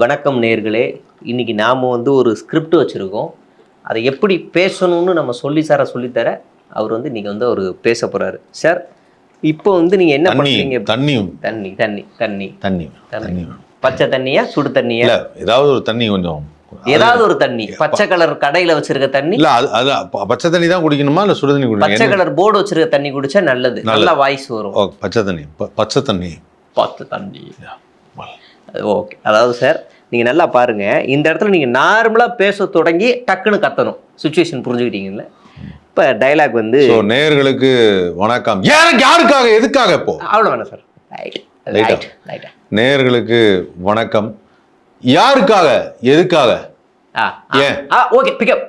வணக்கம் நேயர்களே. இன்னைக்கு நாம் ஒரு ஸ்கிரிப்ட் வச்சுருக்கோம். அதை எப்படி பேசணும்னு நம்ம சொல்லித்தர அவர் இன்னைக்கு அவர் பேச போகிறாரு. சார், இப்போ நீங்கள் என்ன பண்ணுறீங்க? தண்ணி தண்ணி தண்ணி தண்ணி தண்ணி தண்ணி பச்சை தண்ணியா சுடு தண்ணியா? ஏதாவது ஒரு தண்ணி, கொஞ்சம் ஏதாவது ஒரு தண்ணி. பச்சை கலர் கடையில் வச்சிருக்க தண்ணி இல்ல, அது பச்சை தண்ணி தான் குடிக்கணுமா இல்ல சுடு தண்ணி குடிக்கணும்? பச்சை கலர் போர்டு வச்சிருக்க தண்ணி குடிச்சா நல்லது, நல்லா வாய்ஸ் வரும். பச்சை தண்ணி பச்சை தண்ணி பச்சை தண்ணி. ஓகே. அதாவது சார், நீங்கள் நல்லா பாருங்கள். இந்த இடத்துல நீங்கள் நார்மலாக பேச தொடங்கி டக்குன்னு கத்தணும். சுச்சுவேஷன் புரிஞ்சுக்கிட்டீங்கல்ல? இப்போ டைலாக் நேயர்களுக்கு வணக்கம். யாருக்காக எதுக்காக இப்போ அவ்வளோ வேணாம் சார். ரைட். நேயர்களுக்கு வணக்கம். யாருக்காக எதுக்காக? Okay, pickup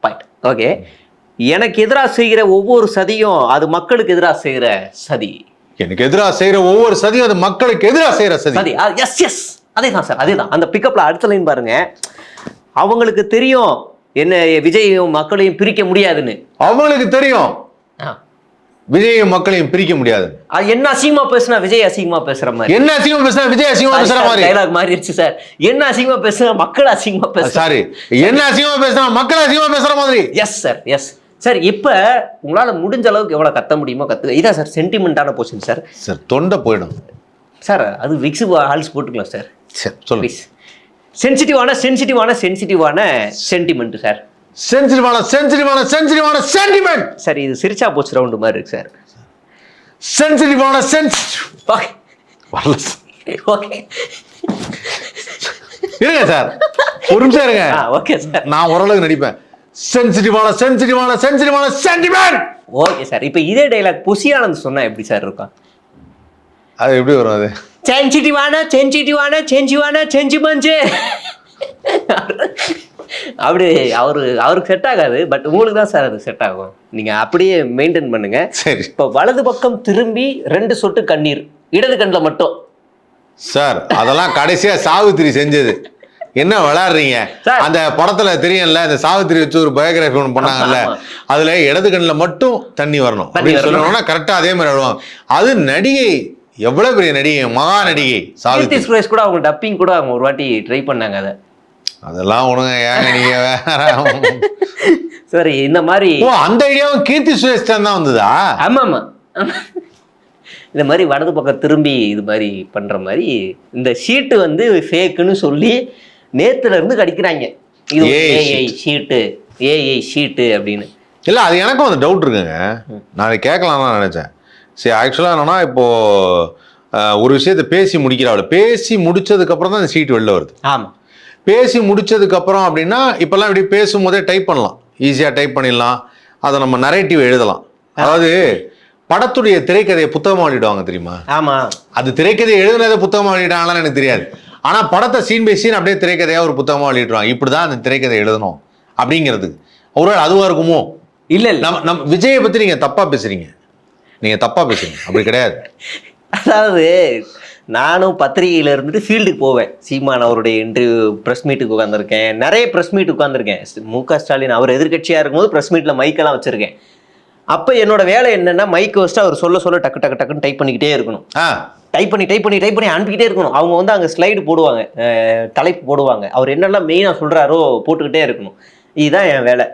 point. ஓகே. எனக்கு எதிராக செய்கிற ஒவ்வொரு சதியும் அது மக்களுக்கு எதிராக செய்கிற சதி. எனக்கு எதிராக செய்யற ஒவ்வொரு சதியும் அது மக்களுக்கு எதிராக செய்யற சதி. எஸ், அதே தான் சார், அதே தான். அந்த பிக்கப்ல அடுத்த லைன் பாருங்க. அவங்களுக்கு தெரியும் என்ன விஜயையும் மக்களையும் பிரிக்க முடியாதுன்னு. அவங்களுக்கு தெரியும் விஜயையும் மக்களையும் பிரிக்க முடியாது. என்ன அசிங்கமா பேசுனா விஜய் அசிங்கமா பேசுற மாதிரி, என்ன அசிங்கமா பேசுனா விஜய் அசிங்கமா பேசுற மாதிரி டைலாக் மாறிடுச்சு சார். என்ன அசிங்கமா பேசுனா மக்கள் அசிங்கமா பேசுற, சாரி, என்ன அசிங்கமா பேசுனா மக்கள் அசிங்கமா பேசுற மாதிரி. Yes sir, yes sir. இப்போ உங்களால் முடிஞ்ச அளவுக்கு எவ்வளோ கத்த முடியுமோ கற்றுக்க. இதான் சார் சென்டிமெண்ட்டான போர்ஷன் சார். சார், தொண்டை போயிடும் சார். அது விக்ஸ் ஹால்ஸ் போட்டுக்கலாம் சார். சொல்லு. சென்சிட்டிவான சென்டிமெண்ட் சார். சென்சிட்டிவான சென்டிமெண்ட் சார். இது சிரிச்சா போச்சு ரவுண்டு மாதிரி இருக்கு சார். சென்சிட்டிவான ஓகே இருங்க சார், ஒரு நிமிஷம் இருங்க. ஓகே சார், நான் ஓரளவுக்கு நடிப்பேன். சென்சிட்டிவான சென்டிமெண்ட். Okay sir. இப்போ இதே டைலாக் புசியானந்த் சொன்னா எப்படி சார் இருக்கும்? அது எப்படி வரும்? அது சென்சிட்டிவான செஞ்சிமஞ்சு அப்படி அவருக்கு செட் ஆகாது. பட் உங்களுக்கு தான் சார் அது செட் ஆகும். நீங்க அப்படியே மெயின்டைன் பண்ணுங்க. சரி. இப்போ வலது பக்கம் திரும்பி 2 சொட்டு கண்ணீர், இடது கண்ணில் மட்டும். சார், அதெல்லாம் கடைசியா சாவித்திரி செஞ்சது. என்ன விளையாடுறீங்க? அந்த படத்துல தெரியும்ல, இந்த சாவித்திரி வச்சு ஒரு பயோகிராஃபி ஒன்று பண்ணாங்கல்ல, அதுல இடது கண்ணில் மட்டும் தண்ணி வரணும் அப்படின்னு சொல்லணும்னா கரெக்டா அதே மாதிரி விடுவாங்க. அது நடிகை, எவ்வளவு பெரிய நடிகை, மகா நடிகை சாவித்ரி சுரேஷ் கூட. அவங்க டப்பிங் கூட அவங்க ஒரு வாட்டி ட்ரை பண்ணாங்க. அதெல்லாம் ஒண்ணுங்க, ஏங்க நீங்க வேற. சரி, இந்த மாதிரி அந்த ஐடியாவும் கீர்த்தி சுரேஷ் தான் வந்ததா? ஆமா. இந்த மாதிரி வலது பக்கம் திரும்பி இது மாதிரி பண்ற மாதிரி இந்த ஷீட்டு ஃபேக்குன்னு சொல்லி நேத்துல இருந்து கடிக்கிறாங்க. இது ஏஐ ஷீட்டு அப்படின்னு. இல்ல, அது எனக்கும் அந்த டவுட் இருக்குங்க. நான் கேட்கலாம் தான் நினைச்சேன். சரி, ஆக்சுவலாக என்னன்னா, இப்போ ஒரு விஷயத்தை பேசி முடிக்கிறாள். பேசி முடிச்சதுக்கு அப்புறம் தான் அந்த சீட் வெளில வருது. ஆமாம். பேசி முடிச்சதுக்கு அப்புறம் அப்படின்னா இப்பெல்லாம் இப்படி பேசும்போதே டைப் பண்ணலாம், ஈஸியாக டைப் பண்ணிடலாம். அதை நம்ம நரேட்டிவ் எழுதலாம். அதாவது படத்துடைய திரைக்கதையை புத்தகமாக வெளியிடுவாங்க தெரியுமா? ஆமாம். அது திரைக்கதையை எழுதுனதை புத்தகமாக வெளியிடாங்களான்னு எனக்கு தெரியாது. ஆனால் படத்தை சீன் பை சீன் அப்படியே திரைக்கதையாக ஒரு புத்தகமாக வெளியிடுவாங்க. இப்படி தான் அந்த திரைக்கதை எழுதணும் அப்படிங்கிறது. ஒருவேளை அதுவாக இருக்குமோ? இல்லை, நம்ம விஜயை பற்றி நீங்கள் தப்பாக பேசுகிறீங்க. நீங்கள் தப்பாக பேசுறீங்க, அப்படி கிடையாது. அதாவது நானும் பத்திரிகையில் இருந்துட்டு ஃபீல்டுக்கு போவேன். சீமான் அவருடைய இன்டர்வியூ ப்ரெஸ் மீட்டுக்கு உட்காந்துருக்கேன். நிறைய ப்ரெஸ் மீட் உட்காந்துருக்கேன். மு.க. ஸ்டாலின் அவர் எதிர்கட்சியாக இருக்கும்போது ப்ரெஸ் மீட்டில் மைக்கெல்லாம் வச்சுருக்கேன். அப்போ என்னோட வேலை என்னென்னா, மைக்கை வச்சுட்டு அவர் சொல்ல டக்குன்னு டைப் பண்ணிக்கிட்டே இருக்கணும். டைப் பண்ணி அனுப்பிக்கிட்டே இருக்கணும். அவங்க அங்கே ஸ்லைடு போடுவாங்க, தலைப்பு போடுவாங்க. அவர் என்னெல்லாம் மெயினாக சொல்கிறாரோ போட்டுக்கிட்டே இருக்கணும். இதுதான் என் வேலை.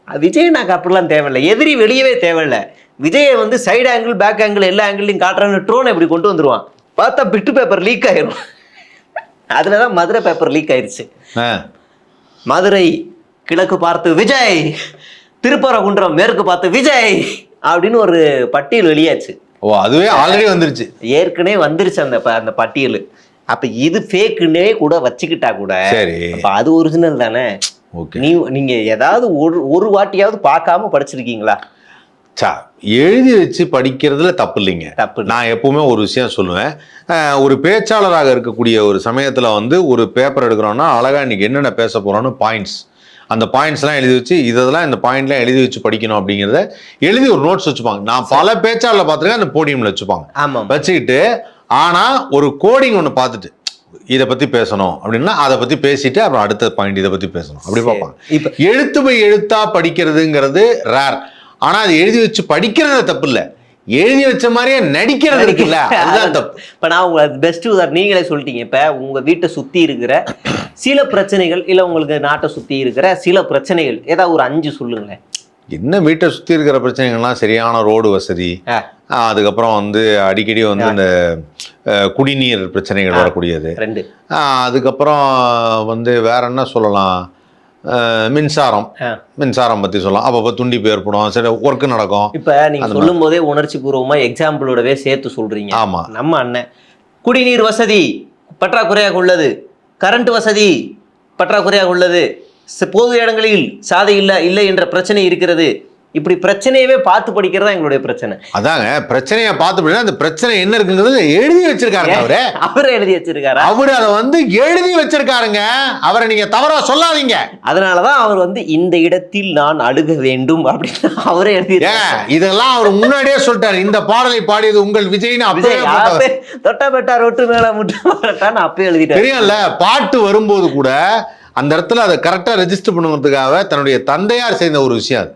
விஜய் எனக்கு அப்படிலாம் தேவையில்லை. எதிரி வெளியவே தேவையில்லை. விஜயை சைடு ஆங்கிள், பேக் ஆங்கிள், எல்லா ஆங்கிள்லையும் காட்டுறான்னு ட்ரோன் எப்படி கொண்டு வந்துருவான். பார்த்தா பிட்டு பேப்பர் லீக் ஆயிரும். அதில் தான் மதுரை பேப்பர் லீக் ஆயிடுச்சு. மதுரை கிழக்கு பார்த்து விஜய், திருப்பரங்குன்றம் மேற்கு பார்த்து விஜய் அப்படின்னு ஒரு பட்டியல் வெளியாச்சு. ஓ, அதுவே ஆல்ரெடி வந்துருச்சு, ஏற்கனவே வந்துருச்சு அந்த பட்டியல். அப்ப இது ஃபேக்குன்னே கூட வச்சுக்கிட்டா கூட அப்ப அது ஒரிஜினல் தானே. நீங்க ஏதாவது ஒரு வாட்டியாவது பார்க்காம படிச்சிருக்கீங்களா? எழுதி வச்சு படிக்கிறதுல தப்பு இல்லைங்க. தப்பு. நான் எப்பவுமே ஒரு விஷயம் சொல்லுவேன். ஒரு பேச்சாளராக இருக்கக்கூடிய ஒரு சமயத்துல ஒரு பேப்பர் எடுக்கிறோம்னா அழகா இன்னைக்கு என்னென்ன பேச போறோம்னு பாயிண்ட்ஸ், அந்த பாயிண்ட்ஸ்லாம் எழுதி வச்சு இதெல்லாம் இந்த பாயிண்ட்லாம் எழுதி வச்சு படிக்கணும் அப்படிங்கிறத எழுதி ஒரு நோட்ஸ் வச்சுப்பாங்க. நான் பல பேச்சாளர் பார்த்துருக்கேன், அந்த போடியம்ல வச்சுப்பாங்க. வச்சுக்கிட்டு ஆனா ஒரு கோடிங் ஒன்று பார்த்துட்டு இதை பத்தி பேசணும் அப்படின்னா அதை பத்தி பேசிட்டு அப்புறம் அடுத்த பாயிண்ட் இதை பத்தி பேசணும் அப்படி பார்ப்பாங்க. இப்ப எழுத்து பை எழுத்தா படிக்கிறதுங்கிறது ரேர். ஆனா அது எழுதி வச்சு படிக்கிறது தப்பு இல்லை, எழுதி வச்ச மாதிரியே நடிக்கிறது இருக்குல்ல, அதுதான் தப்பு. இப்ப நான் உங்களுக்கு பெஸ்ட் உதாரணம் நீங்களே சொல்லிட்டீங்க. இப்ப உங்க வீட்டை சுத்தி இருக்கிற சில பிரச்சனைகள் இல்லை உங்களுக்கு நாட்டை சுற்றி இருக்கிற சில பிரச்சனைகள் ஏதாவது ஒரு 5 சொல்லுங்களேன். என்ன வீட்டை சுற்றி இருக்கிற பிரச்சனைகள்லாம் சரியான ரோடு வசதி, அதுக்கப்புறம் வந்து அடிக்கடி வந்து இந்த குடிநீர் பிரச்சனைகள் வரக்கூடியது, 2. அதுக்கப்புறம் வந்து வேற என்ன சொல்லலாம், மின்சாரம் பற்றி சொல்லலாம். அப்பப்போ துண்டிப்பு ஏற்படும், சரி ஒர்க்கு நடக்கும். இப்போ நீங்கள் சொல்லும் போதே உணர்ச்சி பூர்வமாக எக்ஸாம்பிளோடவே சேர்த்து சொல்கிறீங்க. ஆமாம், நம்ம அண்ணன் குடிநீர் வசதி பற்றாக்குறையாக உள்ளது, கரண்ட் வசதி பற்றாக்குறையாக உள்ளது, பொது இடங்களில் சாலை இல்லை என்ற பிரச்சனை இருக்கிறது. இப்படி பிரச்சனையவே பார்த்து படிக்கிறதா எங்களுடைய பிரச்சனை. அதாங்க பிரச்சனையை பார்த்து படிச்சா அந்த பிரச்சனை என்ன இருக்குங்கிறது எழுதி வச்சிருக்காரு. அவரே எழுதி வச்சிருக்காரு. அவரு அதை வந்து எழுதி வச்சிருக்காருங்க. அவரை நீங்க தவறா சொல்லாதீங்க. அதனாலதான் அவர் வந்து இந்த இடத்தில் நான் அழுக வேண்டும் அப்படின்னு அவரே எழுதி. இதெல்லாம் அவர் முன்னாடியே சொல்லிட்டாரு. இந்த பாடலை பாடியது உங்கள் விஜய்னு அப்பவே தொட்டா பெட்டா ரொட்டு மேல முட்டான்னு அப்பயே எழுதிட்டாரு. தெரியல, பாட்டு வரும்போது கூட அந்த இடத்துல அதை கரெக்டா ரெஜிஸ்டர் பண்ணுறதுக்காக தன்னுடைய தந்தையார் செய்த ஒரு விஷயம் அது.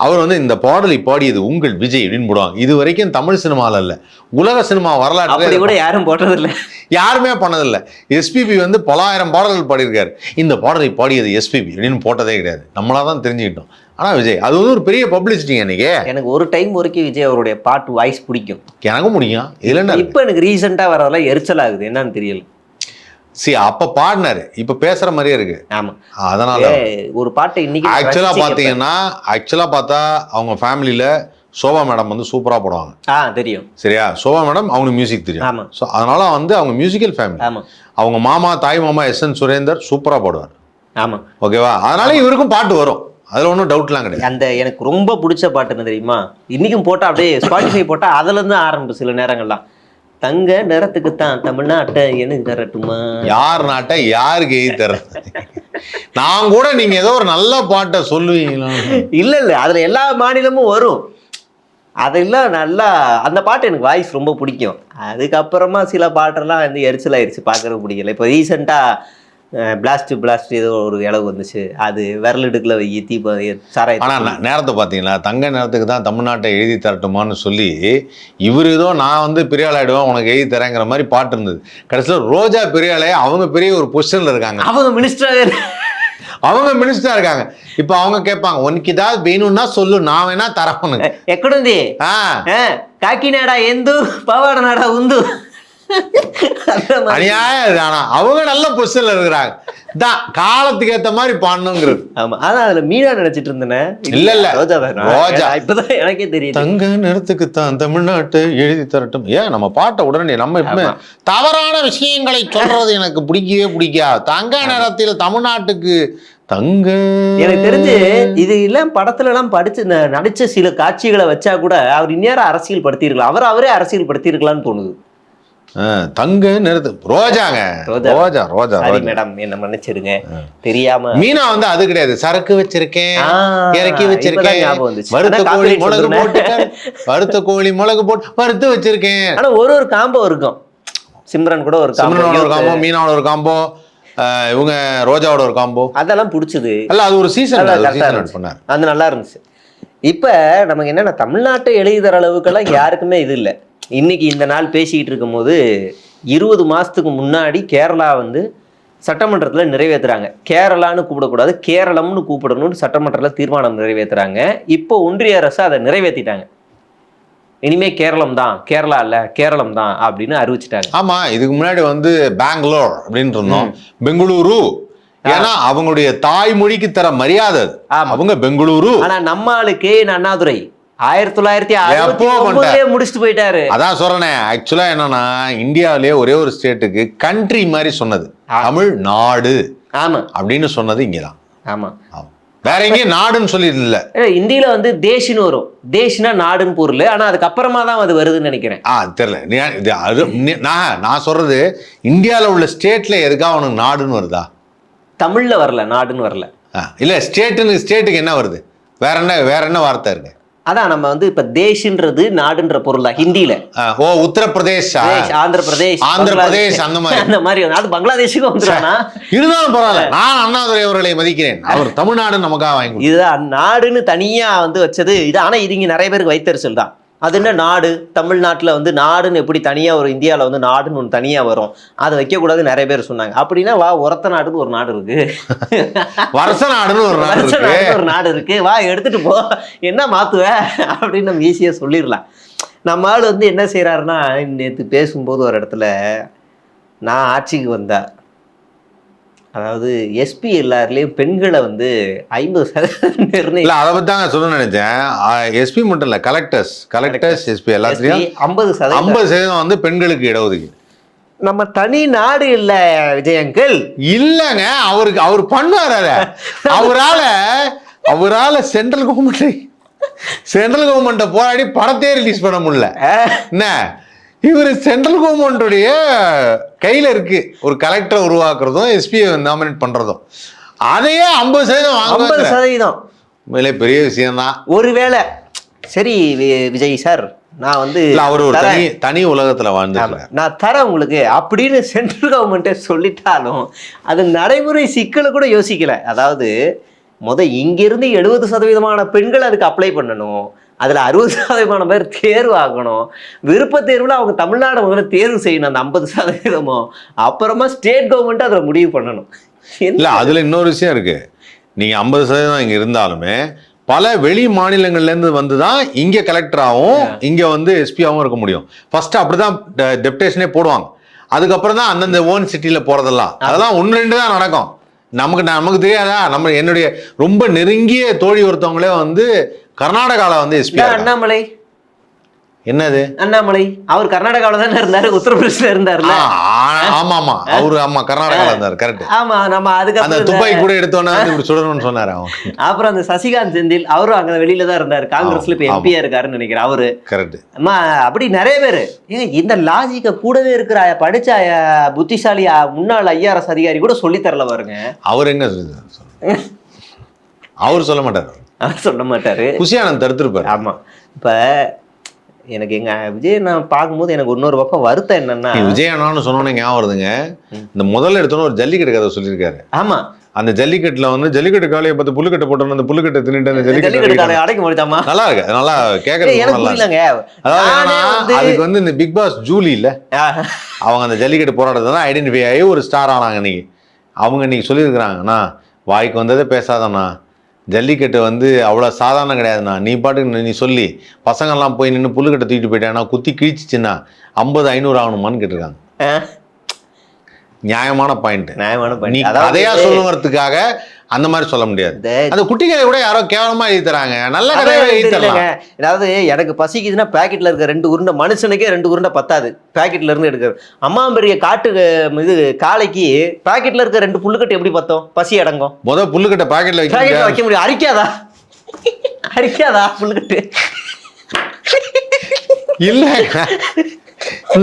அவர் வந்து இந்த பாடலை பாடியது உங்கள் விஜய் அப்படின்னு போடுவாங்க. இது வரைக்கும் தமிழ் சினிமாவில் இல்லை, உலக சினிமா வரலாற்று கூட யாரும் போட்டதில்லை, யாருமே பண்ணதில்லை. எஸ்பிபி வந்து பல ஆயிரம் பாடல்கள் பாடியிருக்காரு. இந்த பாடலை பாடியது எஸ்பிபி அப்படின்னு போட்டதே கிடையாது. நம்மளா தான் தெரிஞ்சுக்கிட்டோம். ஆனால் விஜய் அது வந்து ஒரு பெரிய பப்ளிசிட்டிங்க. அன்னைக்கு எனக்கு ஒரு டைம் வரைக்கும் விஜய் அவருடைய பாட்டு வாய்ஸ் பிடிக்கும், எனக்கும் பிடிக்கும். இல்லைன்னா இப்போ எனக்கு ரீசெண்டாக வரதெல்லாம் எரிச்சல் ஆகுது, என்னன்னு தெரியல. அப்ப பாடினாரு, இப்ப பேசுற மாதிரியே இருக்கு. ஆமா, அதனால ஒரு பாட்டு இன்னைக்கு ஆக்சுவலா பார்த்தா அவங்க ஃபேமிலியில சோபா மேடம் வந்து சூப்பரா போடுவாங்க. தெரியும், சரியா? சோபா மேடம் அவங்களுக்கு மியூசிக் தெரியும். ஸோ அதனால வந்து அவங்க மியூசிக்கல் ஃபேமிலி. அவங்க மாமா, தாய் மாமா எஸ்என் சுரேந்தர் சூப்பரா பாடுவார். ஆமா, ஓகேவா? அதனால இவருக்கும் பாட்டு வரும், அதுல ஒன்றும் டவுட்லாம் கிடையாது. அந்த எனக்கு ரொம்ப பிடிச்ச பாட்டு என்ன தெரியுமா? இன்னைக்கும் போட்டா அப்படியே ஸ்பாட்டிஃபை போட்டா அதுல இருந்து ஆரம்பிச்சு சில நேரங்கள்லாம் தங்க நேரத்துக்கு தான் தமிழ்நாட்டை எனக்கு தரட்டுமா? யார் நாட்டை யாருக்கு எழுதி தர? நான் கூட நீங்க ஏதோ ஒரு நல்ல பாட்டை சொல்லுவீங்களா? இல்ல அதுல எல்லா மாநிலமும் வரும். அதெல்லாம் நல்லா அந்த பாட்டு எனக்கு வாய்ஸ் ரொம்ப பிடிக்கும். அதுக்கப்புறமா சில பாட்டெல்லாம் வந்து எரிச்சல் ஆயிடுச்சு, பார்க்கறது பிடிக்கல. இப்போ ரீசெண்டாக பிளாஸ்ட் ஏதோ ஒரு இளவு வந்துச்சு, அது விரல் இடுக்கில் வை தீப சாராய. ஆனால் நேரத்தை பார்த்தீங்களா, தங்க நேரத்துக்கு தான் தமிழ்நாட்டை எழுதி தரட்டுமான்னு சொல்லி இவர் ஏதோ நான் வந்து பெரிய ஆளாயிடுவேன் உனக்கு எழுதி தரேங்கிற மாதிரி பாட்டு இருந்தது. கடைசியில் ரோஜா பெரிய ஆளையே அவங்க பெரிய ஒரு பொசிஷனில் இருக்காங்க, அவங்க மினிஸ்டரா இருக்காங்க. இப்போ அவங்க கேட்பாங்க உனக்கு ஏதாவது வேணும்னா சொல்லு, நான் வேணா தரப்போனு. எக்கடுந்தி காக்கிநாடா எந்து பவாட நாடா உந்து அவங்க நல்ல பொசிஷன்ல இருக்கிறாங்க. காலத்துக்கு ஏத்த மாதிரி பாடணுங்கிறது. ஆமா, அதான் அதுல மீனா நினைச்சிட்டு இருந்தேன். இல்ல ரோஜா இப்பதான் எனக்கே தெரியும். தங்க நேரத்துக்கு தான் தமிழ்நாட்டை எழுதி தரட்டும். ஏன் நம்ம பாட்ட உடனே நம்ம எப்பவுமே தவறான விஷயங்களை சொல்றது எனக்கு பிடிக்கவே பிடிக்காது. தங்க நேரத்தில் தமிழ்நாட்டுக்கு தங்க. எனக்கு தெரிஞ்சு இது எல்லாம் படத்துல எல்லாம் படிச்சு நடிச்ச சில காட்சிகளை வச்சா கூட அவர் இந்நேரம் அரசியல் படுத்திருக்கலாம், அவரே அரசியல் படுத்திருக்கலாம்னு தோணுது. தங்க நிறுத்து ரோஜாங்க, ரோஜா மேடம் என்ன மன்னிச்சிருங்க, தெரியாம. மீனா வந்து அது கிடையாது, சரக்கு வச்சிருக்கேன், இறக்கி வச்சிருக்கேன், வறுத்த கோழி மிளகு போட்டு வறுத்து வச்சிருக்கேன். ஆனா ஒரு காம்போ இருக்கும். சிம்ரன் கூட ஒரு காம்போ, மீனாவோட ஒரு காம்போ, இவங்க ரோஜாவோட ஒரு காம்போ, அதெல்லாம் பிடிச்சது. அல்ல அது ஒரு சீசன் பண்ணார், அது நல்லா இருந்துச்சு. இப்ப நமக்கு என்னன்னா தமிழ்நாட்டை எழுதுற அளவுக்கெல்லாம் யாருக்குமே இது இல்லை. இன்னைக்கு இந்த நாள் பேசிக்கிட்டு இருக்கும் போது 20 மாதத்துக்கு முன்னாடி கேரளா வந்து சட்டமன்றத்தில் நிறைவேற்றுறாங்க. கேரளான்னு கூப்பிடக்கூடாது, கேரளம்னு கூப்பிடணும்னு சட்டமன்றத்தில் தீர்மானம் நிறைவேற்றுறாங்க. இப்போ ஒன்றிய அரசு அதை நிறைவேற்றிட்டாங்க. இனிமே கேரளம் தான், கேரளா இல்ல கேரளம் தான் அப்படின்னு அறிவிச்சிட்டாங்க. ஆமா, இதுக்கு முன்னாடி வந்து பெங்களூர் அப்படின்னு இருந்தோம், பெங்களூரு. ஏன்னா அவங்களுடைய தாய்மொழிக்கு தர மரியாதை, அவங்க பெங்களூரு. ஆனா நம்ம ஆளுக்கு அண்ணாதுரை 1969 முடிச்சுட்டு போயிட்டாரு. அதான் சொல்றேன். ஆக்சுவலா என்னன்னா இந்தியாவிலேயே ஒரே ஒரு ஸ்டேட்டுக்கு கண்ட்ரி மாதிரி சொன்னது தமிழ்நாடு. ஆமா, அப்படின்னு சொன்னது இங்கதான். ஆமா, வேற எங்கேயும் நாடுன்னு சொல்லி இல்ல. இந்தியில வந்து தேஷ்னு வரும், தேஷ்னா நாடுன்னு பொருள். ஆனா அதுக்கப்புறமா தான் அது வருதுன்னு நினைக்கிறேன். தெரியல. நான் சொல்றது இந்தியாவில் உள்ள ஸ்டேட்ல எதுக்காக உனக்கு நாடுன்னு வருதா? தமிழ்ல வரல, நாடுன்னு வரல. இல்ல ஸ்டேட்டுக்கு என்ன வருது? வேற என்ன வார்த்தை இருக்கு? அதான் நம்ம வந்து இப்ப தேஷ்ன்றது நாடுன்ற பொருள் தான் ஹிந்தியில. உத்தரப்பிரதேஷ், ஆந்திரப்பிரதேஷ் அந்த மாதிரி அது பங்களாதேஷுக்கு வந்துடுறானா? இருந்தாலும் பரவாயில்ல, நான் அண்ணாதுரை அவர்களை மதிக்கிறேன். அவர் தமிழ்நாடு நமக்காக வாங்கி இதுதான் நாடுன்னு தனியா வந்து வச்சது இது. ஆனா இது இங்க நிறைய பேருக்கு வைத்தறிச்சல் தான். அது என்ன நாடு, தமிழ்நாட்டில் வந்து நாடுன்னு எப்படி தனியாக ஒரு இந்தியாவில் வந்து நாடுன்னு ஒன்று தனியாக வரும், அதை வைக்கக்கூடாது நிறைய பேர் சொன்னாங்க. அப்படின்னா வா, ஒரத்த நாடுன்னு ஒரு நாடு இருக்கு, வருஷ நாடுன்னு ஒரு நாடு வருஷ இருக்கு. நாடுன்னு ஒரு நாடு இருக்கு, வா எடுத்துட்டு போ, என்ன மாத்துவ அப்படின்னு நம்ம ஈஸியாக சொல்லிடலாம். நம்ம ஆள் வந்து என்ன செய்யறாருன்னா, நேற்று பேசும்போது ஒரு இடத்துல நான் ஆட்சிக்கு வந்தா, அதாவது எஸ்பி எல்லாருலேயும் பெண்களை வந்து 50% இல்ல அதை பத்தி தாங்க சொல்ல நினைச்சேன். எஸ்பி மட்டும் இல்ல, கலெக்டர்ஸ் எஸ்பி எல்லாத்துலயும் 50% 50% வந்து பெண்களுக்கு இடஒதுக்கீடு. நம்ம தனி நாடு இல்ல விஜய் அங்கிள். இல்லங்க, அவர் பண்ணுவார் அத. அவரால சென்ட்ரல் கவர்மெண்ட்டை போராடி படத்தையே ரிலீஸ் பண்ண முடியல. என்ன இவர் சென்ட்ரல் கவர்மெண்ட்டுடைய கையில இருக்கு ஒரு கலெக்டரை உருவாக்குறதும் எஸ்பியை நாமினேட் பண்றதும். அதையே 50% 50% உண்மையிலே பெரிய விஷயம் தான். ஒருவேளை சரி விஜய் சார், நான் வந்து அவர் ஒரு தனி உலகத்துல வாழ்ந்துட்டாங்க, நான் தரேன் உங்களுக்கு அப்படின்னு சென்ட்ரல் கவர்மெண்ட்டே சொல்லிட்டாலும் அது நடைமுறை சிக்கலை கூட யோசிக்கல. அதாவது இங்கிருந்து 70% பெண்கள் அதுக்கு அப்ளை பண்ணணும், அதில் 60% பேர் தேர்வு ஆகணும், விருப்ப தேர்வில் அவங்க தமிழ்நாடு முதல்ல தேர்வு செய்யணும் அந்த 50%, அப்புறமா ஸ்டேட் கவர்மெண்ட் அதில் முடிவு பண்ணணும். இல்லை அதில் இன்னொரு விஷயம் இருக்கு, நீங்கள் 50% இங்கே இருந்தாலுமே பல வெளி மாநிலங்கள்லேருந்து வந்து தான் இங்கே கலெக்டராகவும் இங்கே வந்து எஸ்பியாகவும் இருக்க முடியும். ஃபர்ஸ்ட் அப்படி தான் டெப்டேஷனே போடுவாங்க, அதுக்கப்புறம் தான் அந்தந்த ஓன் சிட்டியில் போகிறதெல்லாம். அதெல்லாம் 1-2 தான் நடக்கும். நமக்கு தெரியாதா? என்னுடைய ரொம்ப நெருங்கிய தோழி ஒருத்தவங்களே வந்து கர்நாடகாவில் வந்து எஸ்பி. அண்ணாமலை என்னது அண்ணாமலை அவர் கர்நாடகாவில் தானே இருந்தாரு, உத்தரப்பிரதேசல இருந்தாருல. ஆமா அவரு கர்நாடகாவில் இருந்தாரு. கரெக்ட். ஆமா, நம்ம அதுக்கு அந்த துப்பாக்கி கூட எடுத்தோன்னா இப்படி சுடணும்னு சொன்னாரு அவன். அப்புறம் அந்த சசிகாந்த் செந்தில் அவரும் அங்க வெளியில தான் இருந்தாரு, காங்கிரஸ்ல இப்ப எம்பியா இருக்காருன்னு நினைக்கிறேன் அவரு. கரெக்ட். அம்மா அப்படி நிறைய பேரு இந்த லாஜிக்க கூடவே இருக்கிற படிச்ச புத்திசாலி முன்னாள் IRS அதிகாரி கூட சொல்லி தரல பாருங்க. அவர் எங்க அவர் சொல்ல மாட்டாரு, அவர் சொல்ல மாட்டாரு, குஷியானந்த் தடுத்துருப்பாரு. ஆமா. இப்ப எனக்கு எங்க விஜய் நான் பார்க்கும்போது எனக்கு இன்னொரு பக்கம் வருத்தம் என்னன்னா, விஜயண்ணான்னு சொன்னோன்னே ஞாபகம் வருதுங்க, இந்த முதல்ல எடுத்தோன்னு ஒரு ஜல்லிக்கட்டு கதை சொல்லியிருக்காரு. ஆமா, அந்த ஜல்லிக்கட்டுல வந்து ஜல்லிக்கட்டு காலையை பார்த்து புல்லுக்கட்டை போட்டோம், அந்த புல்லுக்கட்டை தின்னுட்டு அந்த ஜல்லிக்கட்டு காலை அடைக்க முடிச்சாமா. நல்லா இருக்கு, நல்லா கேட்கறது. அதாவது அதுக்கு வந்து இந்த பிக் பாஸ் ஜூலி இல்ல, அவங்க அந்த ஜல்லிக்கட்டு போராட்டத்தை தான் ஐடென்டிஃபை ஆகி ஒரு ஸ்டார் ஆனாங்க. இன்னைக்கு அவங்க இன்னைக்கு சொல்லியிருக்கிறாங்கண்ணா, வாய்க்கு வந்ததே பேசாதண்ணா, ஜல்லிக்கட்டு வந்து அவ்வளோ சாதாரணம் கிடையாதுண்ணா, நீ பாட்டுக்கு நீ சொல்லி பசங்கள்லாம் போய் நின்று புல்லுக்கட்டை தூக்கிட்டு போயிட்டாங்கன்னா குத்தி கிழிச்சிச்சுன்னா 50-500 ஆகணுமான்னு கேட்டிருக்காங்க. நியாயமான பாயிண்ட். நீ கதையா சொல்லுங்கிறதுக்காக அந்த மாதிரி சொல்ல முடியாது. அந்த குட்டிகளை கூட யாரோ கேவலமா எழுதி தராங்க, நல்ல கதையா எழுதி தராங்க. அதாவது எனக்கு பசிக்குதுன்னா பாக்கெட்ல இருக்க 2 உருண்டை, மனுஷனுக்கே 2 உருண்டை பத்தாது, பாக்கெட்ல இருந்து எடுக்கிறது. அம்மா பெரிய காட்டு இது காளைக்கு பாக்கெட்ல இருக்க 2 புல்லுக்கட்டு எப்படி பத்தோம், பசி அடங்கும். புல்லுக்கட்டை பாக்கெட்ல வைக்க முடியும், அரிக்காதா புல்லுக்கட்டு இல்ல.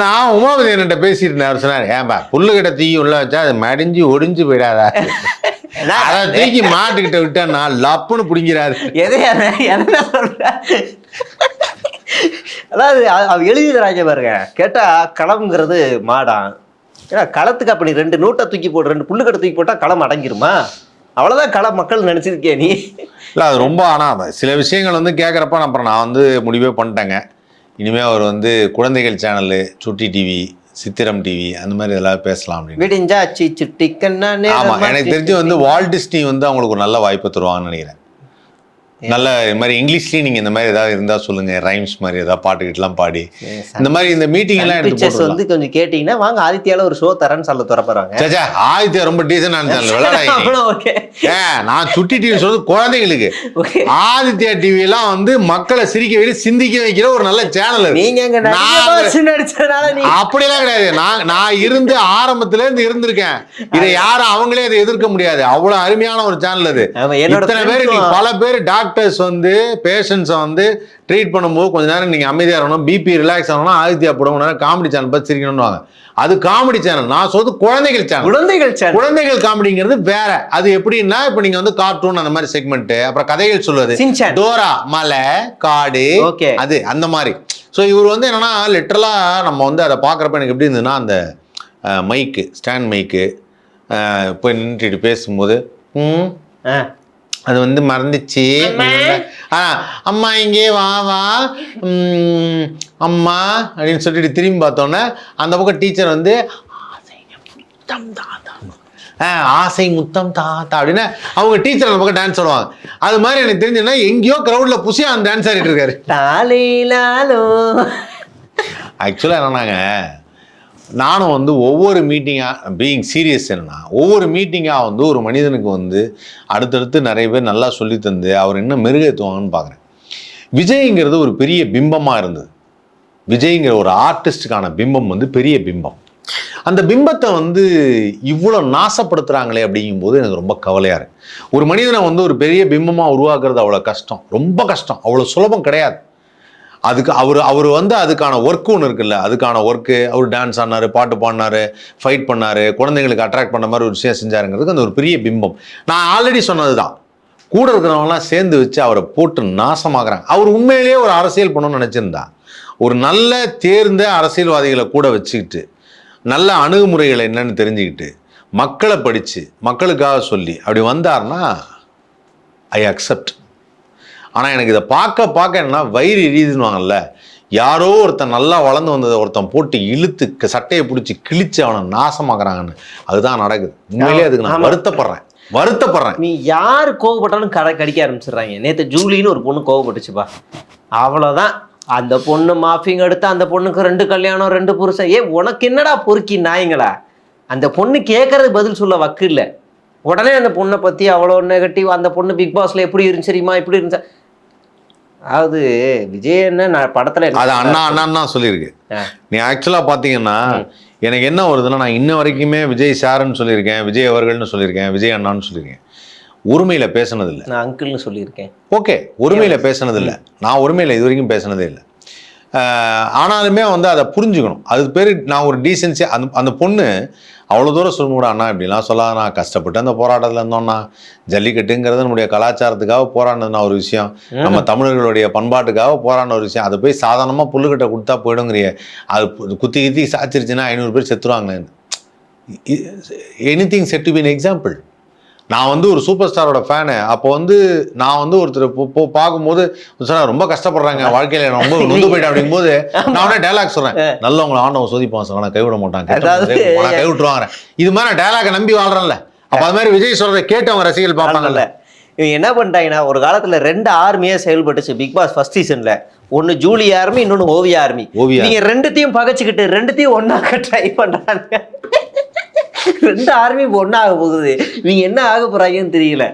நான் உமாபதி என்கிட்ட பேசிட்டு இருந்தேன், அவர் சொன்னார், ஏன்பா புல்லுக்கட்டை தீ உள்ள வச்சா அது மடிஞ்சு ஒடிஞ்சு போயிடாதா, அதை தூக்கி மாட்டுக்கிட்ட விட்டா நான் லப்புன்னு பிடிங்கிறாரு. அதாவது அவ எழுதிடுறாங்க பாருங்க, கேட்டா களம்ங்கிறது மாடான், ஏன்னா களத்துக்கு அப்படி 2 நோட்டை தூக்கி போட்டு 2 புல்லுக்கட்டை தூக்கி போட்டா களம் அடங்கிருமா? அவ்வளவுதான் களம் மக்கள் நினைச்சிருக்கே நீ. இல்லை அது ரொம்ப, ஆனால் சில விஷயங்கள் வந்து கேட்குறப்ப அப்புறம் நான் வந்து முடிவே பண்ணிட்டேங்க. இனிமேல் அவர் வந்து குழந்தைகள் சேனலு, சுட்டி டிவி, சித்திரம் டிவி அந்த மாதிரி இதெல்லாம் பேசலாம் அப்படின்னு. விடிஞ்சாச்சி சுட்டி கண்ணா. ஆமாம், எனக்கு தெரிஞ்சு வந்து வால்ட் டிஸ்னி வந்து அவங்களுக்கு ஒரு நல்ல வாய்ப்பு தருவாங்கன்னு நினைக்கிறேன். நல்ல இது மாதிரி இங்கிலீஷ்லேயும் நீங்கள் இந்த மாதிரி ஏதாவது இருந்தால் சொல்லுங்கள், ரைம்ஸ் மாதிரி ஏதாவது பாட்டுக்கிட்டலாம் பாடி இந்த மாதிரி இந்த மீட்டிங் எல்லாம் எடுத்து வந்து கொஞ்சம் கேட்டிங்கன்னா வாங்க ஆதித்யால ஒரு ஷோ தரேன்னு சொல்ல துறப்பறாங்க. சேச்சா, ஆதித்யா ரொம்ப டீசென்டான சேனல், விளையாடாங்க. நான் சுட்டி டிவி சொல்றது குழந்தைங்களுக்கு, ஆதித்யா டிவி எல்லாம் வந்து மக்களை சிரிக்க வைக்க சிந்திக்க வைக்கிற ஒரு நல்ல சேனல். நீங்க அப்படியெல்லாம் கிடையாது, நான் இருந்து ஆரம்பத்துல இருந்து இருந்திருக்கேன். இதை யாரும் அவங்களே அதை எதிர்க்க முடியாது, அவ்வளவு அருமையான ஒரு சேனல் அது. இத்தனை பேர், பல பேர் டாக்டர்ஸ் வந்து பேஷண்ட்ஸை வந்து ட்ரீட் பண்ணும்போது கொஞ்ச நேரம் நீங்கள் அமைதியாக இருக்கணும், பிபி ரிலாக்ஸ் ஆகணும், ஆதித்யா போடணும், காமெடி சேனல் பார்த்து சிரிக்கணும்னு. அது காமெடி சேனல், நான் சொல்றது குழந்தைகள் சேனல். குழந்தைகள் காமெடிங்கிறது வேற. அது எப்படின்னா இப்போ நீங்கள் வந்து கார்ட்டூன் அந்த மாதிரி செக்மெண்ட், அப்புறம் கதைகள் சொல்வது, டோரா, மலை, காடு, அது அந்த மாதிரி. ஸோ இவர் வந்து என்னன்னா லிட்டரலாக நம்ம வந்து அதை பார்க்குறப்ப எனக்கு எப்படி இருந்ததுன்னா, அந்த மைக்கு, ஸ்டாண்ட் மைக்கு போய் நின்றுட்டு பேசும்போது அது வந்து மறந்துச்சு. அம்மா இங்கே வா வா அம்மா அப்படின்னு சொல்லிட்டு திரும்பி பார்த்தோன்னே அந்த பக்கம் டீச்சர் வந்து ஆசை முத்தம் தாத்தா அப்படின்னு அவங்க டீச்சர் அந்த பக்கம் டான்ஸ் ஆடுவாங்க. அது மாதிரி எனக்கு தெரிஞ்சுன்னா எங்கேயோ கிரௌட்ல புஷி அந்த டான்ஸ் ஆடிட்டு இருக்காரு. ஆக்சுவலாக என்னன்னாங்க, நானும் வந்து ஒவ்வொரு மீட்டிங்காக பீயிங் சீரியஸ் என்னன்னா, ஒவ்வொரு மீட்டிங்காக வந்து ஒரு மனிதனுக்கு வந்து அடுத்தடுத்து நிறைய பேர் நல்லா சொல்லி தந்து அவர் இன்னும் மெருகேற்றுவாங்கன்னு பார்க்குறேன். விஜய்ங்கிறது ஒரு பெரிய பிம்பமாக இருந்தது. விஜய்ங்கிற ஒரு ஆர்டிஸ்டுக்கான பிம்பம் வந்து பெரிய பிம்பம். அந்த பிம்பத்தை வந்து இவ்வளோ நாசப்படுத்துகிறாங்களே அப்படிங்கும்போது எனக்கு ரொம்ப கவலையாக இருக்கு. ஒரு மனிதனை வந்து ஒரு பெரிய பிம்பமாக உருவாக்குறது அவ்வளோ கஷ்டம், ரொம்ப கஷ்டம், அவ்வளோ சுலபம் கிடையாது. அதுக்கு அவர் வந்து அதுக்கான ஒர்க்கு ஒன்று இருக்குல்ல, அதுக்கான ஒர்க்கு அவர் டான்ஸ் ஆடினார், பாட்டு பாடினார், ஃபைட் பண்ணார், குழந்தைங்களுக்கு அட்ராக்ட் பண்ண மாதிரி ஒரு விஷயம் செஞ்சாருங்கிறதுக்கு அந்த ஒரு பெரிய பிம்பம். நான் ஆல்ரெடி சொன்னது தான், கூட இருக்கிறவங்களாம் சேர்ந்து வச்சு அவரை போட்டு நாசமாகறாங்க. அவர் உண்மையிலேயே ஒரு அரசியல் பண்ணணும்னு நினச்சிருந்தா ஒரு நல்ல தேர்ந்த அரசியல்வாதிகளை கூட வச்சுக்கிட்டு நல்ல அணுகுமுறைகளை என்னன்னு தெரிஞ்சுக்கிட்டு மக்களை படித்து மக்களுக்காக சொல்லி அப்படி வந்தார்னா ஐ அக்செப்ட். ஆனால் எனக்கு இதை பார்க்க என்னன்னா வயிறு எரியுதுன்னுவாங்கல்ல, யாரோ ஒருத்தன் நல்லா வளர்ந்து வந்ததை ஒருத்தன் போட்டு இழுத்து சட்டையை பிடிச்சி கிழிச்சு அவனை நாசமாக்குறாங்கன்னு அதுதான் நடக்குது. உண்மையிலே அதுக்கு நான் வருத்தப்படுறேன். நீ யார் கோவப்பட்டாலும் கடிக்க ஆரம்பிச்சிடுறாங்க. நேற்று ஜூலின்னு ஒரு பொண்ணு கோவப்பட்டுச்சுப்பா, அவ்வளோதான். அந்த பொண்ணு மாஃபிங் எடுத்து அந்த பொண்ணுக்கு 2 கல்யாணம் 2 புருஷன். உனக்கு என்னடா பொறுக்கி நாயங்களா? அந்த பொண்ணு கேட்கறது பதில் சொல்ல வக்கு இல்லை. உடனே அந்த பொண்ணை பற்றி அவ்வளோ நெகட்டிவ், அந்த பொண்ணு பிக் பாஸ்ல எப்படி இருந்துச்சு தெரியுமா, இப்படி இருந்துச்சா. அதாவது விஜய் என்ன நான் படத்துல அது அண்ணா சொல்லியிருக்கு. நீ ஆக்சுவலா பாத்தீங்கன்னா எனக்கு என்ன வருதுன்னா, நான் இன்ன வரைக்குமே விஜய் சாருன்னு சொல்லியிருக்கேன், விஜய் அவர்கள்னு சொல்லியிருக்கேன், விஜய் அண்ணான்னு சொல்லியிருக்கேன். உரிமையில பேசினது இல்லை. நான் அங்கிள்னு சொல்லியிருக்கேன். ஓகே, உரிமையில பேசினது இல்லை. நான் உரிமையில இது வரைக்கும் பேசினதே இல்லை. ஆனாலுமே வந்து அதை புரிஞ்சுக்கணும். அது பேர் நான் ஒரு டீசென்சி. அந்த பொண்ணு அவ்வளோ தூரம் சொல்லக்கூட, அண்ணா இப்படிலாம் சொல்லாத, நான் கஷ்டப்பட்டு அந்த போராட்டத்தில் இருந்தோம்னா, ஜல்லிக்கட்டுங்கிறது நம்முடைய கலாச்சாரத்துக்காக போராடினதுனா ஒரு விஷயம், நம்ம தமிழர்களுடைய பண்பாட்டுக்காக போராடின ஒரு விஷயம். அதை போய் சாதாரணமாக புல்லுக்கட்டை கொடுத்தா போயிடுங்கிறிய, அது குத்தி சாச்சிருச்சுன்னா 500 பேர் செத்துருவாங்களேன்னு. Anything set to be an example. நான் வந்து ஒரு சூப்பர் ஸ்டாரோட ஃபேனு. அப்போ வந்து நான் வந்து ஒருத்தர் பார்க்கும்போது சொன்னால் ரொம்ப கஷ்டப்படுறாங்க வாழ்க்கையில, ரொம்ப நொந்து போயிட்டேன் அப்படிங்கும்போது நான் உடனே டைலாக் சொல்றேன், நல்லவங்களை ஆண்டவன் சோதிப்பான் சார், நான் கைவிட மாட்டாங்க, கை விட்டுருவாங்க. இது மாதிரி டைலாக நம்பி வாழ்றேன்ல. அப்போ அது மாதிரி விஜய் சொல்றதை கேட்டு அவங்க ரசிகர்கள் பார்ப்பாங்கல்ல. இவங்க என்ன பண்ணிட்டாங்கன்னா, ஒரு காலத்துல 2 ஆர்மியா செயல்பட்டுச்சு பிக் பாஸ் ஃபர்ஸ்ட் சீசன்ல. ஒன்னு ஜூலி ஆர்மி, இன்னொன்னு ஓவியா ஆர்மி. நீங்க 2த்தையும் பகைச்சுக்கிட்டு 2த்தையும் ஒன்னாக்க ட்ரை பண்றாங்க. 2 ஆர்மி ஒன்னாக போகுது. நீங்க என்ன ஆக போறாங்கன்னு தெரியல.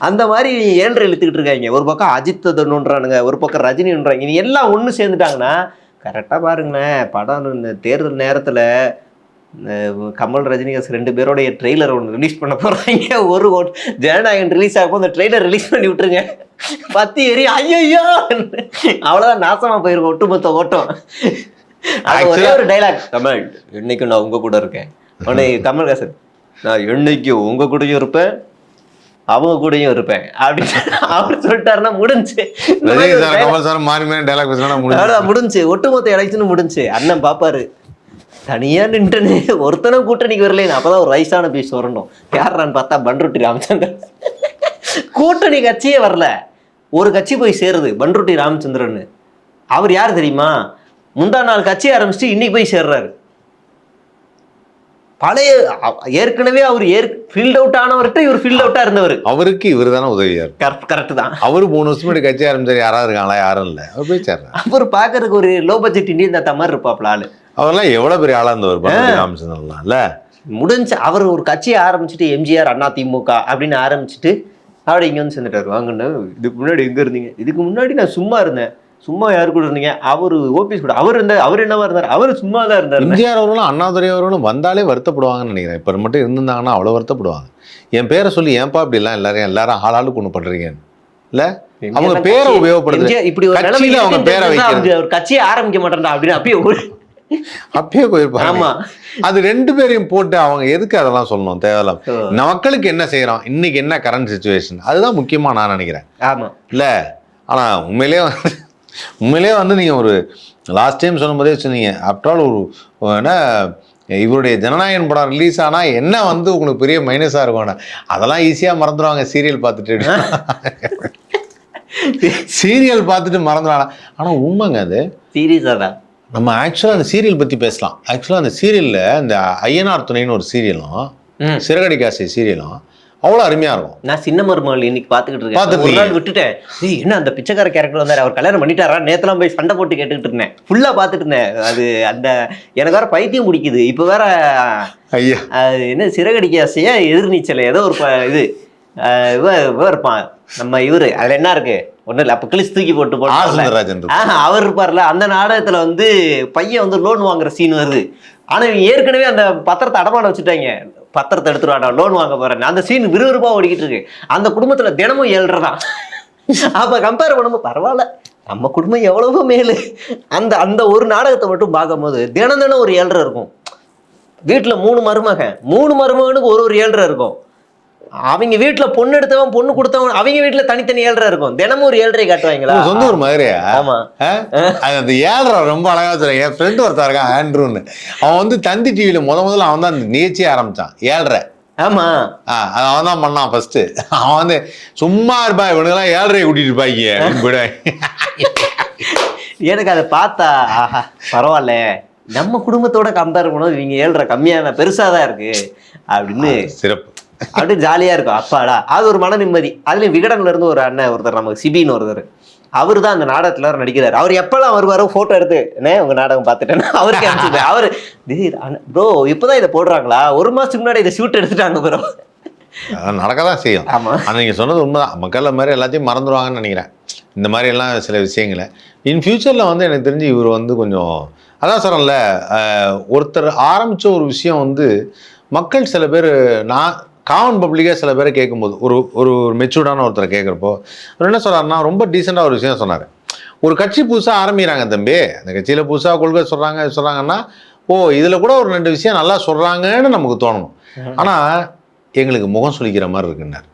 அந்த மாதிரி 7 இழுத்துக்கிட்டு இருக்காங்க. ஒரு பக்கம் அஜித் தன்னுன்றானுங்க, ஒரு பக்கம் ரஜினின்றாங்க. இது எல்லாம் ஒன்று சேர்ந்துட்டாங்கன்னா கரெக்டாக பாருங்களேன். படம் இந்த தேர்தல் நேரத்தில் கமல் ரஜினிகாஸ் 2 பேரோடைய ட்ரெய்லர் ஒன்று ரிலீஸ் பண்ண போகிறாங்க. ஒரு ஜனநாயகன் ரிலீஸ் ஆகும், அந்த ட்ரெய்லர் ரிலீஸ் பண்ணி விட்டுருங்க. 10 ஏறி ஐயோ அவ்வளோதான், நாசமாக போயிருக்கும் ஒட்டுமொத்த ஓட்டம். அது ஒரே ஒரு டைலாக், கமல் இன்னைக்கு நான் உங்க கூட இருக்கேன். உடனே கமல்ஹாசன், நான் என்னைக்கும் உங்க கூடயும் இருப்பேன், அவங்க கூடயும் இருப்பேன் அப்படின்னு அவர் சொல்லிட்டாருன்னா முடிஞ்சு. முடிஞ்சு ஒட்டுமொத்த எலெக்ஷனும் முடிஞ்சு. அண்ணன் பாப்பாரு, தனியா நின்றுன்னு ஒருத்தனும் கூட்டணிக்கு வரலேன்னு. அப்பதான் ஒரு வயசான பீஸ் வரணும். யாரான்னு பார்த்தா பண்ருட்டி ராமச்சந்திரன். கூட்டணி கட்சியே வரல, ஒரு கட்சி போய் சேருது, பண்ருட்டி ராமச்சந்திரன். அவர் யார் தெரியுமா? முந்தா நாள் கட்சி ஆரம்பிச்சுட்டு இன்னைக்கு போய் சேர்றாரு. பழைய ஏற்கனவே அவர் ஃபீல்ட் அவுட் ஆனவர்கிட்ட இவர் ஃபீல்ட் அவுட்டா இருந்தவர். அவருக்கு இவர் தானே உதவியார். கரெக்ட் தான். அவரு 3 வருஷம் முன்னாடி கட்சி ஆரம்பிச்சாரு. யாராவது இருக்காங்களா? யாரும் இல்லை. அவர் போய் சேர்றாரு. அவர் பாக்குறதுக்கு ஒரு லோ பட்ஜெட் இந்தியன் தாத்தா மாதிரி இருப்பாப்ல ஆளு. அவர்லாம் எவ்வளவு பெரிய ஆளா இருந்தவர் ராமச்சந்திரன்லாம் இல்ல. முடிஞ்சு அவர் ஒரு கட்சியை ஆரம்பிச்சுட்டு எம்ஜிஆர் அண்ணா திமுக அப்படின்னு ஆரம்பிச்சுட்டு அப்படி இங்க வந்து சேர்ந்துட்டாரு. வாங்கன்னு, இதுக்கு முன்னாடி எங்க இருந்தீங்க? இதுக்கு முன்னாடி நான் சும்மா இருந்தேன். சும்மா யாரு கூட இருந்தீங்க? அவரு ஓபிஎஸ் கூட. அவர் என்னவா இருந்தார்? அவரு சும்மா தான் இருந்தார். எம்ஜிஆர் அவர்களும் அண்ணாதுரை அவர்களும் வந்தாலே வருத்தப்படுவாங்கன்னு நினைக்கிறேன். இப்ப மட்டும் இருந்திருந்தாங்கன்னா அவ்வளவு வருத்தப்படுவாங்க. என் பேரை சொல்லி ஏன்பா இப்படி எல்லாம் எல்லாரும் ஆளாளுக்கு ஒண்ணு பண்றீங்கன்னு இல்ல. அவங்க பேரை உபயோகப்படுது. இப்படி ஒரு நிலைமையில அவங்க பேரை வைக்கிறது, ஒரு கட்சியை ஆரம்பிக்க மாட்டேன்டா அப்படின்னு அப்பயே போயிருப்பாங்க. ஆமா, அது 2 பேரையும் போட்டு அவங்க எதுக்கு அதெல்லாம் சொல்லணும்? தேவையில்லாம். மக்களுக்கு என்ன செய்யறோம் இன்னைக்கு, என்ன கரண்ட் சிச்சுவேஷன், அதுதான் முக்கியமா நான் நினைக்கிறேன். ஆமா இல்ல. ஆனா உண்மையிலே வந்து நீங்கள் ஒரு லாஸ்ட் டைம் சொல்லும் போதே சொன்னீங்க, ஆஃப்டர் ஆல் ஒரு என்ன இவருடைய ஜனநாயகன் படம் ரிலீஸ் ஆனா என்ன வந்து உங்களுக்கு பெரிய மைனஸா இருக்கும், அதெல்லாம் ஈஸியா மறந்துடுவாங்க சீரியல் பார்த்துட்டு. சீரியல் பார்த்துட்டு மறந்துடுவாங்க. ஆனா உண்மைங்க அது சீரியஸா தான். நம்ம ஆக்சுவலா அந்த சீரியல் பத்தி பேசலாம். ஆக்சுவலா அந்த சீரியல்ல இந்த ஐயனார் துணைன்னு ஒரு சீரியலும் சிறகடி காசை சீரியலும் அவ்வளோ அருமையா இருக்கும். நான் சின்ன மருமகள் இன்னைக்கு பாத்துக்கிட்டு இருக்கேன். ஒரு நாள் விட்டுட்டேன். என்ன அந்த பிச்சைக்கார கேரக்டர் வந்தாரு, அவர் கல்யாணம் பண்ணிட்டாரா, நேத்தெல்லாம் போய் சண்டை போட்டு கேட்டுக்கிட்டு இருந்தேன். ஃபுல்லா பாத்துட்டு இருந்தேன். அது அந்த எனக்கு வேற பைத்தியம் பிடிக்குது. இப்ப வேற ஐயா அது என்ன சிறகடிக்க ஆசையா எதிர்நீச்சல் ஏதோ ஒரு இது இவ இருப்பான் நம்ம இவரு. அதுல என்ன இருக்கு ஒன்றும் இல்லை. அப்போ கிழிச்சு தூக்கி போட்டு அவர் இருப்பார்ல, அந்த நாடகத்துல வந்து பையன் வந்து லோன் வாங்குற சீன் வருது. ஆனா ஏற்கனவே அந்த பத்திரத்தை அடமான வச்சுட்டாங்க. பத்திரத்தை எடுத்துருவாடா லோன் வாங்க போறேன். அந்த சீன் விறுவிறுப்பா ஓடிக்கிட்டு இருக்கு. அந்த குடும்பத்துல தினமும் 7.5 தான். அப்ப கம்பேர் பண்ணும்போது பரவாயில்ல, நம்ம குடும்பம் எவ்வளவோ மேலு. அந்த அந்த ஒரு நாடகத்தை மட்டும் பார்க்கும்போது தினம் ஒரு 7.5 இருக்கும். வீட்டுல 3 மருமகனுக்கு ஒரு 7.5 இருக்கும். அவங்க வீட்டுல பொண்ணு எடுத்தவன் பொண்ணு கொடுத்தவன் அவங்க வீட்டுல தனித்தனி 7.5 இருக்கும். தினமும் ஒரு 7.5 காட்டுவாங்களா? சொந்த ஒரு மாதிரியா? ஆமா. அந்த 7.5 ரொம்ப அழகா சொல்றேன். என் ஃப்ரெண்டு ஒருத்தர் இருக்கான் ஆண்ட்ரூன்னு. அவன் வந்து தந்தி டிவியில முதல்ல அவன் தான் அந்த நிகழ்ச்சியை ஆரம்பிச்சான் 7.5. ஆமா. அவன் தான் பண்ணான் ஃபர்ஸ்ட். அவன் வந்து சும்மா இருப்பா, இவனுக்கெல்லாம் 7.5 கூட்டிட்டு இருப்பாங்க. எனக்கு அதை பார்த்தா ஆஹா பரவாயில்ல, நம்ம குடும்பத்தோட கம்பேர் பண்ணும்போது இவங்க 7.5 கம்மியான பெருசாதான் இருக்கு அப்படின்னு சிறப்பு. அப்படி ஜாலியா இருக்கும். அப்பாடா, அது ஒரு மன நிம்மதி. அதுலயும் விகடன்ல இருந்து ஒரு அண்ணன் ஒருத்தர், நமக்கு சிபின்னு ஒருத்தர், அவரு தான் அந்த நாடகத்துல நடிக்கிறாரு. அவர் எப்பெல்லாம் வருவாரோ போட்டோ எடுத்து உங்க நாடகம் பார்த்துட்டேன்னா அவருக்கு அனுப்பிச்சுட்டேன். அவரு ப்ரோ இப்பதான் இதை போடுறாங்களா, 1 மாசத்துக்கு முன்னாடி இதை ஷூட் எடுத்துட்டாங்க ப்ரோ. நடக்கதான் செய்யும். ஆமா, நீங்க சொன்னது உண்மைதான். மக்கள் மாதிரி எல்லாத்தையும் மறந்துடுவாங்கன்னு நினைக்கிறேன். இந்த மாதிரி எல்லாம் சில விஷயங்களை இன் ஃபியூச்சர்ல வந்து எனக்கு தெரிஞ்சு இவர் வந்து கொஞ்சம் அதான் சொல்றேன்ல, ஒருத்தர் ஆரம்பிச்ச ஒரு விஷயம் வந்து மக்கள் சில பேர் நான் காமன் பப்ளிக்காக சில பேரை கேட்கும்போது ஒரு ஒரு மெச்சூர்டான ஒருத்தரை கேட்குறப்போ அவர் என்ன சொல்கிறாருன்னா, ரொம்ப டீசெண்டாக ஒரு விஷயம் சொன்னார். ஒரு கட்சி புதுசாக ஆரம்பிக்கிறாங்க தம்பி, அந்த கட்சியில் புதுசாக கொள்கை சொல்கிறாங்கன்னா இதில் கூட ஒரு 2 விஷயம் நல்லா சொல்கிறாங்கன்னு நமக்கு தோணணும். ஆனால் எங்களுக்கு முகம் சுளிக்கிற மாதிரி இருக்குன்னார்.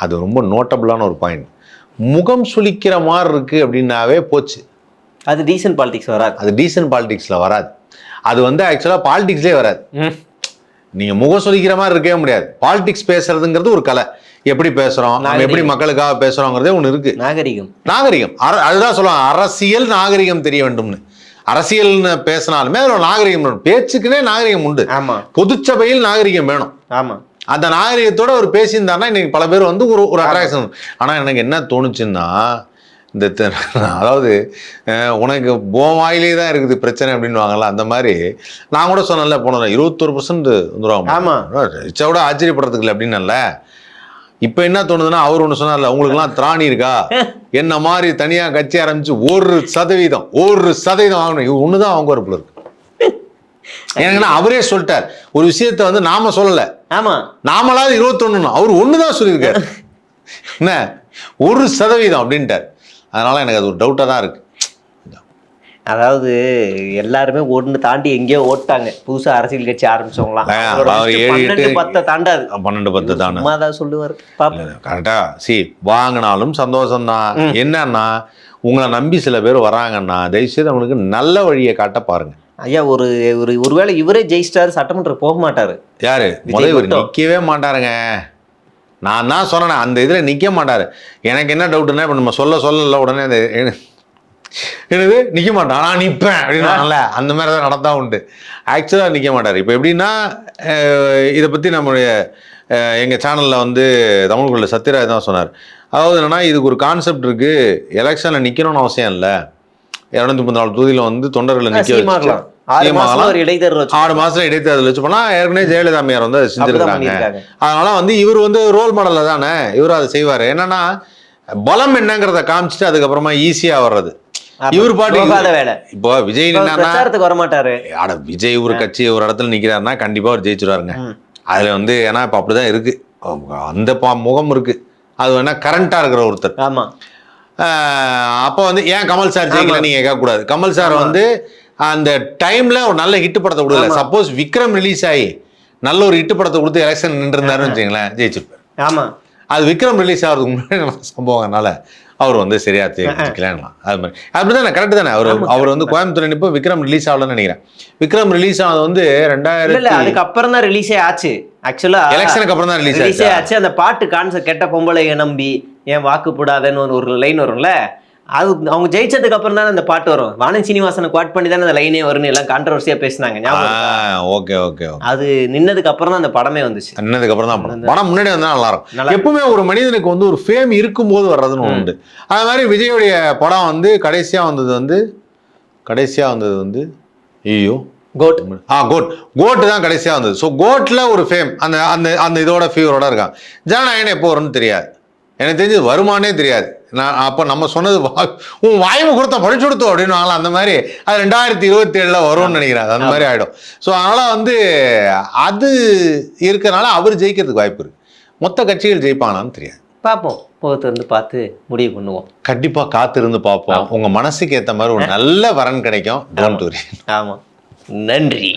அது ரொம்ப நோட்டபுளான ஒரு பாயிண்ட். முகம் சுளிக்கிற மாதிரி இருக்குது அப்படின்னாவே போச்சு. அது டீசன்ட் பாலிடிக்ஸ் வராது. அது டீசன்ட் பாலிடிக்ஸில் வராது. அது வந்து ஆக்சுவலாக பாலிடிக்ஸ்லேயே வராது. நீங்க முகம் சொல்லிக்கிற மாதிரி இருக்கவே முடியாது. பாலிடிக்ஸ் பேசுறதுங்கிறது ஒரு கலை. எப்படி பேசுறோம், நம்ம எப்படி மக்களுக்காக பேசுறோங்கிறதே ஒண்ணு இருக்கு. நாகரிகம் அதுதான் சொல்லுவாங்க, அரசியல் நாகரிகம் தெரிய வேண்டும்னு. அரசியல்னு பேசினாலுமே அதுல நாகரிகம் வேணும். பேச்சுக்குனே நாகரிகம் உண்டு. பொதுச்சபையில் நாகரிகம் வேணும். ஆமா, அந்த நாகரிகத்தோட ஒரு பேசியிருந்தாருன்னா இன்னைக்கு பல பேர் வந்து ஒரு அட்ராக்ஷன். ஆனா எனக்கு என்ன தோணுச்சுன்னா, இந்த அதாவது உனக்கு வாயிலே தான் இருக்குது பிரச்சனை அப்படின்னு வாங்கலாம். அந்த மாதிரி நான் கூட சொன்னேன்ல, போன 21% வந்துடுவாங்க. ஆமா, விட ஆச்சரியப்படுறதுக்கு இல்லை அப்படின்னல. இப்ப என்ன தோணுதுன்னா, அவர் ஒண்ணு சொன்னார்ல, உங்களுக்குலாம் திராணி இருக்கா, என்ன மாதிரி தனியா கட்சி ஆரம்பிச்சு 1% வாங்கணும். இது ஒண்ணுதான் அவங்க வரப்புல இருக்கு. ஏன்னா அவரே சொல்லிட்டார் ஒரு விஷயத்த வந்து நாம சொல்லல. ஆமா, நாமளாவது 21, அவர் ஒண்ணுதான் சொல்லியிருக்காரு. என்ன 1% அப்படின்ட்டார். அதனால எனக்கு அது ஒரு டவுட்டா தான் இருக்கு. அதாவது எல்லாருமே ஒண்ணு தாண்டி எங்கேயோ ஓட்டாங்க. புதுசா அரசியல் கட்சி ஆரம்பிச்சவங்களாம் 12-10 தாண்டாது. 12-10 தாண்டா சொல்லுவாரு. கரெக்டா? வாங்கினாலும் சந்தோஷம்தான். என்னன்னா உங்களை நம்பி சில பேர் வராங்கன்னா தயவுசெய்து அவங்களுக்கு நல்ல வழியை காட்ட பாருங்க. ஐயா, ஒருவேளை இவரே ஜெயிச்சிட்டாரு, சட்டமன்றம் போக மாட்டாரு. யாரு முதல்வர் நிக்கவே மாட்டாருங்க. நான் தான் சொன்னேன், அந்த இதில் நிற்க மாட்டார். எனக்கு என்ன டவுட்டுன்னா, இப்போ நம்ம சொல்லல உடனே அந்த என்னது நிற்க மாட்டான், நான் நிற்பேன் அப்படின்னால அந்த மாதிரி தான் நடந்தா உண்டு. ஆக்சுவலாக நிற்க மாட்டார். இப்போ எப்படின்னா, இதை பற்றி நம்மளுடைய எங்கள் சேனலில் வந்து தமிழ்குள்ள சத்யராஜ் தான் சொன்னார். அதாவது என்னன்னா, இதுக்கு ஒரு கான்செப்ட் இருக்குது. எலெக்ஷனில் நிற்கணும்னு அவசியம் இல்லை. 234 தொகுதியில் வந்து தொண்டர்களை நிற்க வச்சு 6 மாசத்துல இடைத்தேர்தல் வச்சு போனா ஏற்கனவே ஜெயலலிதா அம்மையார் வந்து அதை செஞ்சிருக்காங்க. அதனால வந்து இவர் வந்து ரோல் மாடல்ல தானே இவரும் அதை செய்வாரு. என்னன்னா பலம் என்னங்கிறத காமிச்சிட்டு அதுக்கப்புறமா ஈஸியா வர்றது இவர் பாட்டு. இப்போ விஜய் வர மாட்டாரு. விஜய் ஒரு கட்சி ஒரு இடத்துல நிக்கிறாருன்னா கண்டிப்பா அவர் ஜெயிச்சுருவாருங்க. அதுல வந்து ஏன்னா இப்ப அப்படிதான் இருக்கு, அந்த முகம் இருக்கு. அது வேணா கரண்டா இருக்கிற ஒருத்தர். ஆமா, அப்போ வந்து ஏன் கமல் சார் ஜெயிக்கல நீங்க கேட்கக்கூடாது. கமல் சார் வந்து அந்த டைம்ல ஒரு நல்ல ஹிட் படத்தை கொடுக்கல. சப்போஸ் விக்ரம் ரிலீஸ் ஆகி நல்ல ஒரு ஹிட் படத்தை கொடுத்து எலெக்ஷன் நின்று இருந்தாருன்னு வச்சுங்களேன், ஜெயிச்சிருப்பாரு. ஆமா, அது விக்ரம் ரிலீஸ் ஆகிறதுக்கு முன்னாடி சம்பவம்னால அவர் வந்து சரியா தெரிஞ்சுக்கலாம். அது மாதிரி அப்படிதானே, கரெக்ட் தானே. அவர் வந்து கோயம்புத்தூர் இப்போ விக்ரம் ரிலீஸ் ஆகலன்னு நினைக்கிறேன். விக்ரம் ரிலீஸ் ஆனது வந்து 2000 அதுக்கப்புறம் தான் ரிலீஸே ஆச்சு. ஆக்சுவலா எலெக்ஷனுக்கு அப்புறம் தான் ரிலீஸே ஆச்சு. அந்த பாட்டு கான்செப்ட் கெட்ட பொம்பளைய நம்பி ஏன் வாக்கு போடாதன்னு ஒரு லைன் வரும்ல, அது அவங்க ஜெயிச்சதுக்கு அப்புறம் தானே அந்த பாட்டு வரும். வானன் சீனிவாசனை குவாட் பண்ணி தானே அந்த லைனே வரும்னு எல்லாம் கான்ட்ரவர்சியா பேசினாங்க. Okay okay. அது நின்னதுக்கு அப்புறம் தான் அந்த படமே வந்துச்சு. நின்னதுக்கு அப்புறம் தான் படம் முன்னாடி வந்தா நல்லா இருக்கும். எப்பவுமே ஒரு மனிதனுக்கு வந்து ஒரு ஃபேம் இருக்கும்போது வர்றதுன்னு உண்டு. அது மாதிரி விஜயோடைய படம் வந்து கடைசியா வந்தது வந்து ஐயோ கோட் கோட் தான் கடைசியா வந்தது. ஸோ கோட்ல ஒரு ஃபேம் அந்த அந்த அந்த இதோட ஃபீவரோட இருக்கான். ஜனநாயகன் எப்போ வரும்னு தெரியாது, எனக்கு தெரிஞ்சது வருமானே தெரியாது. நான் அப்போ நம்ம சொன்னது உன் வாய்மை கொடுத்தா படிச்சு கொடுத்தோம் அப்படின்னு வாங்கலாம். அந்த மாதிரி அது 2027 வரும்னு நினைக்கிறேன். அந்த மாதிரி ஆகிடும். ஸோ அதனால் வந்து அது இருக்கிறனால அவர் ஜெயிக்கிறதுக்கு வாய்ப்பு இருக்கு. மொத்த கட்சிகள் ஜெயிப்பானான்னு தெரியாது. பார்ப்போம், போகத்திருந்து பார்த்து முடிவு பண்ணுவோம். கண்டிப்பாக காத்திருந்து பார்ப்போம். உங்கள் மனசுக்கு ஏற்ற மாதிரி ஒரு நல்ல வரன் கிடைக்கும். Don't worry. ஆமாம், நன்றி.